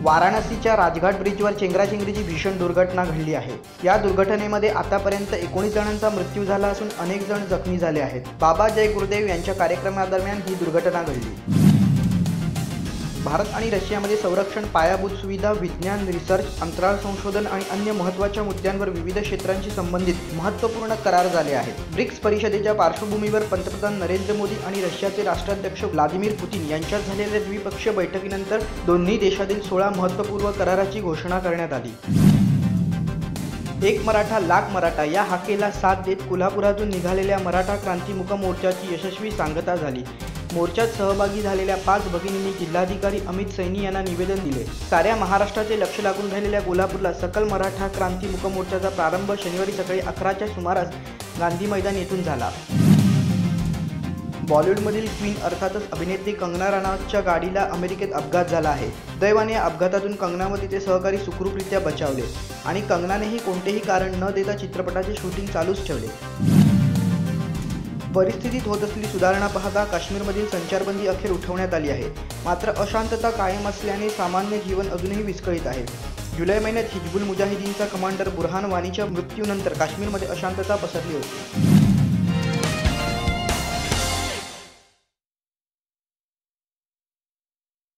वाराणसीच्या राजघाट ब्रिजवर चेंगराचेंगरीची भीषण दुर्घटना घडली आहे। या दुर्घटनेमध्ये आतापर्यंत 19 जणांचा मृत्यू झाला असून अनेक जण जखमी झाले आहेत। बाबा जय गुरुदेव यांच्या कार्यक्रमादरम्यान ही दुर्घटना घडली। भारत आणि रशियामध्ये संरक्षण, पायाभूत सुविधा, विज्ञान, रिसर्च, अंतराळ संशोधन आणि अन्य महत्त्वाच्या मुद्द्यांवर विविध क्षेत्रांशी संबंधित महत्त्वपूर्ण करार झाले आहेत। ब्रिक्स परिषदेच्या पार्श्वभूमीवर पंतप्रधान नरेंद्र मोदी आणि रशियाचे राष्ट्राध्यक्ष व्लादिमीर पुतिन यांच्यात झालेल्या द्विपक्षीय बैठकीनंतर दोन्ही देशातील 16 महत्त्वपूर्ण कराराची घोषणा करण्यात आली। एक मराठा लाख मराठा या हाकेला साथ देत कोल्हापुरातून निघालेल्या मराठा क्रांतिमुख मोर्चाची यशस्वी सांगता झाली। मोर्चात सहभागी झालेल्या 5 भगिनींनी जिल्हाधिकारी अमित सैनी यांना निवेदन दिले। साऱ्या महाराष्ट्राचे लक्ष लागून राहिलेल्या कोल्हापूरला सकल मराठा क्रांतिमुख मोर्चाचा प्रारंभ शनिवारी सकाळी 11च्या सुमारास गांधी मैदान येथून झाला। बॉलिवूडमधील क्वीन अर्थातच अभिनेत्री कंगना रनौतच्या गाडीला अमेरिकेत अपघात झाला आहे। दैवाने या अपघातातून कंगना व तिचे सहकारी सुखरूपरित्या बचावले आणि कंगनानेही कोणतेही कारण न देता चित्रपटाचे शूटिंग चालूच ठेवले। परिस्थितीत होत असलेली सुधारणा पाहता काश्मीरमधील संचारबंदी अखेर उठवण्यात आली आहे। मात्र अशांतता कायम असल्याने सामान्य जीवन अजूनही विस्कळीत आहे। जुलै महिन्यात हिजबुल मुजाहिदीनचा कमांडर बुरहान वानीच्या मृत्यूनंतर काश्मीरमध्ये अशांतता पसरली होती।